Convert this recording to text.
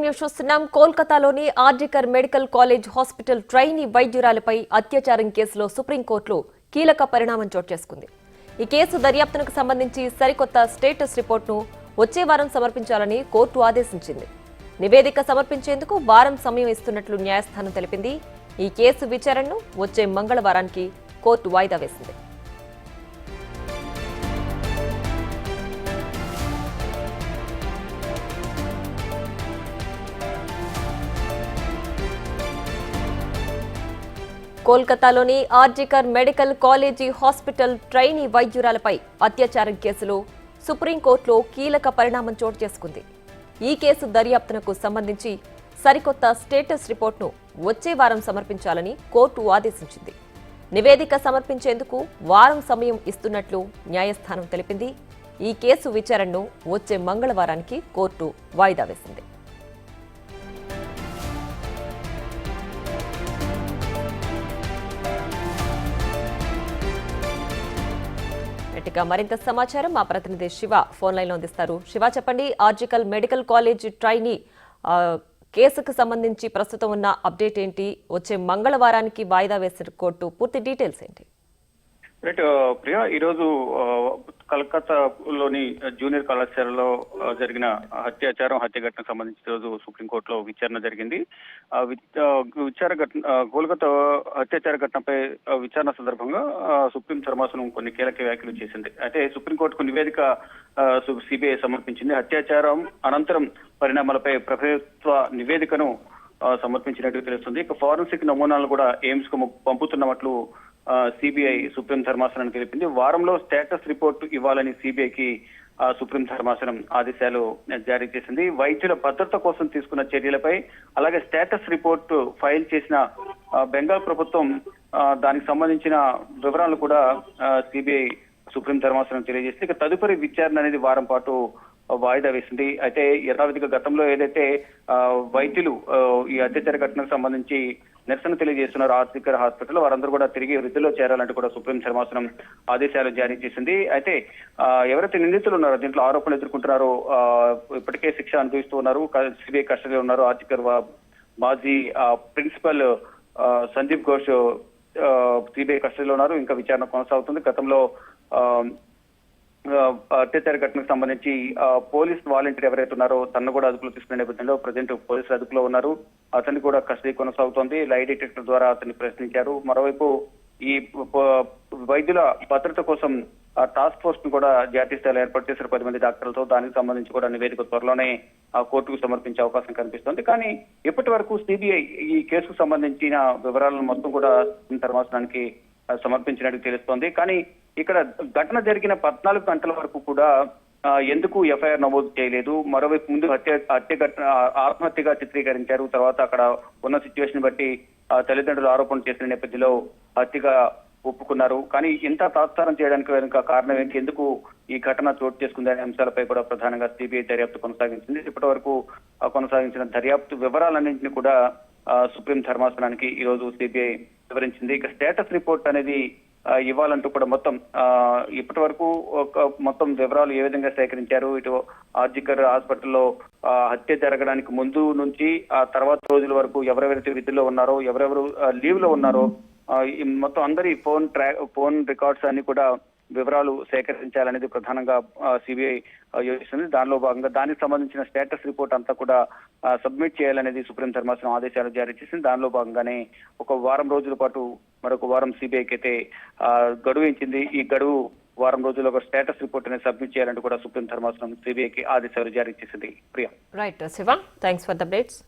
News చూస్తున్నాం. కోల్కతాలోని RG Kar medical college hospital trainee వైద్యురాలపై అత్యాచారం కేసులో సుప్రీంకోర్టులో కీలక పరిణామం చోటు చేసుకుంది. ఈ కేసు దర్యాప్తునకు సంబంధించి సరికొత్త స్టేటస్ రిపోర్టును వచ్చే వారం సమర్పించాలని కోర్టు ఆదేశించింది. నివేదిక సమర్పించేందుకు వారం సమయం ఇస్తున్నట్లు న్యాయస్థానం తెలిపింది. ఈ కేసు విచారణను వచ్చే మంగళవారానికి కోర్టు వాయిదా వేసింది. కోల్కతాలోని RG Kar medical college hospital trainee వైద్యురాలపై అత్యాచారం కేసులో సుప్రీంకోర్టులో కీలక పరిణామం చోటు చేసుకుంది. ఈ కేసు దర్యాప్తునకు సంబంధించి సరికొత్త స్టేటస్ రిపోర్టును వచ్చే వారం సమర్పించాలని కోర్టు ఆదేశించింది. నివేదిక సమర్పించేందుకు వారం సమయం ఇస్తున్నట్లు న్యాయస్థానం తెలిపింది. ఈ కేసు విచారణను వచ్చే మంగళవారానికి కోర్టు వాయిదా వేసింది. మరింత సమాచారం మా ప్రతినిధి శివ ఫోన్ లైన్ లో అందిస్తారు. శివ, చెప్పండి, ఆర్జికల్ మెడికల్ కాలేజ్ ట్రైనీ కేసుకు సంబంధించి ప్రస్తుతం ఉన్న అప్డేట్ ఏంటి? వచ్చే మంగళవారానికి వాయిదా వేసిన కోర్టు పూర్తి డీటెయిల్స్ ఏంటి? రైట్ ప్రియా, ఈరోజు కలకత్తాలోని జూనియర్ కళాశాలలో జరిగిన హత్య ఘటనకు సంబంధించి ఈరోజు సుప్రీంకోర్టులో విచారణ జరిగింది. కోల్కతా అత్యాచార ఘటనపై విచారణ సందర్భంగా సుప్రీం ధర్మాసనం కొన్ని కీలక వ్యాఖ్యలు చేసింది. అయితే సుప్రీంకోర్టుకు నివేదిక సిబిఐ సమర్పించింది. అత్యాచారం అనంతరం పరిణామాలపై ప్రభుత్వ నివేదికను సమర్పించినట్టు తెలుస్తుంది. ఇక ఫారెన్సిక్ నమూనాలను కూడా ఎయిమ్స్ కు పంపుతున్నట్లు సిబిఐ సుప్రీం ధర్మాసనానికి తెలిపింది. వారంలో స్టేటస్ రిపోర్టు ఇవ్వాలని సిబిఐకి సుప్రీం ధర్మాసనం ఆదేశాలు జారీ చేసింది. వైద్యుల భద్రత కోసం తీసుకున్న చర్యలపై అలాగే స్టేటస్ రిపోర్టు ఫైల్ చేసిన బెంగాల్ ప్రభుత్వం దానికి సంబంధించిన వివరాలు కూడా సిబిఐ సుప్రీం ధర్మాసనం తెలియజేసింది. ఇక తదుపరి విచారణ అనేది వారం పాటు వాయిదా వేసింది. అయితే యథావిధిగా గతంలో ఏదైతే వైద్యులు ఈ అత్యాచార ఘటనకు సంబంధించి నిరసన తెలియజేస్తున్నారు ఆర్జికర్ హాస్పిటల్, వారందరూ కూడా తిరిగి వృద్ధిలో చేరాలంటూ కూడా సుప్రీం ధర్మాసనం ఆదేశాలు జారీ చేసింది. అయితే ఎవరైతే నిందితులు ఉన్నారో, దీంట్లో ఆరోపణలు ఎదుర్కొంటున్నారో, ఇప్పటికే శిక్ష అనుభవిస్తూ ఉన్నారు, సిబిఐ కస్టడీలో ఉన్నారు. ఆర్జికర్ మాజీ ప్రిన్సిపల్ సందీప్ ఘోష్ సిబిఐ కస్టడీలో ఉన్నారు. ఇంకా విచారణ కొనసాగుతుంది. గతంలో అత్యాచార ఘటనకు సంబంధించి పోలీస్ వాలంటీర్ ఎవరైతే ఉన్నారో తనను కూడా అదుపులో తీసుకునే నేపథ్యంలో ప్రజెంట్ పోలీసులు అదుపులో ఉన్నారు. అతన్ని కూడా కస్టడీ కొనసాగుతోంది. లై డిటెక్టర్ ద్వారా అతన్ని ప్రశ్నించారు. మరోవైపు ఈ వైద్యుల భద్రత కోసం టాస్క్ ఫోర్స్ ను కూడా జాతీయ స్థాయిలో ఏర్పాటు చేశారు 10 మంది డాక్టర్లతో. దానికి సంబంధించి కూడా నివేదిక త్వరలోనే కోర్టుకు సమర్పించే అవకాశం కనిపిస్తోంది. కానీ ఇప్పటి వరకు సిబిఐ ఈ కేసుకు సంబంధించిన వివరాలను మొత్తం కూడా ధర్మాసనానికి సమర్పించినట్టు తెలుస్తోంది. కానీ ఇక్కడ ఘటన జరిగిన 14 గంటల వరకు కూడా ఎందుకు ఎఫ్ఐఆర్ నమోదు చేయలేదు? మరోవైపు ముందు ఆత్మహత్యగా చిత్రీకరించారు. తర్వాత అక్కడ ఉన్న సిచ్యువేషన్ బట్టి తల్లిదండ్రులు ఆరోపణ చేసిన నేపథ్యంలో హత్యగా ఒప్పుకున్నారు. కానీ ఇంత తాత్సారం చేయడానికి వెనుక కారణం ఏంటి? ఎందుకు ఈ ఘటన చోటు చేసుకుంది అనే అంశాలపై కూడా ప్రధానంగా సిబిఐ దర్యాప్తు కొనసాగించింది. ఇప్పటి వరకు కొనసాగించిన దర్యాప్తు వివరాలన్నింటినీ కూడా సుప్రీం ధర్మాసనానికి ఈ రోజు సిబిఐ వివరించింది. ఇక స్టేటస్ రిపోర్ట్ అనేది ఇవ్వాలంటూ కూడా మొత్తం ఇప్పటి వరకు మొత్తం వివరాలు ఏ విధంగా సేకరించారు, ఇటు ఆర్జికర్ హాస్పిటల్లో హత్య జరగడానికి ముందు నుంచి ఆ తర్వాత రోజుల వరకు ఎవరెవరైతే విధుల్లో ఉన్నారో, ఎవరెవరు లీవ్ లో ఉన్నారో, మొత్తం అందరి ఫోన్ రికార్డ్స్ అన్ని కూడా వివరాలు సేకరించాలనేది ప్రధానంగా సిబిఐ యోచిస్తుంది. దానిలో భాగంగా దానికి సంబంధించిన స్టేటస్ రిపోర్ట్ అంతా కూడా సబ్మిట్ చేయాలనేది సుప్రీం ధర్మాసనం ఆదేశాలు జారీ చేసింది. దానిలో భాగంగానే ఒక వారం రోజుల పాటు మరొక వారం సిబిఐకి అయితే గడువు ఇచ్చింది. ఈ గడువు వారం రోజుల్లో ఒక స్టేటస్ రిపోర్ట్ అనేది సబ్మిట్ చేయాలంటూ కూడా సుప్రీం ధర్మాసనం సిబిఐకి ఆదేశాలు జారీ చేసింది. Priya. Right Shiva, thanks for the updates.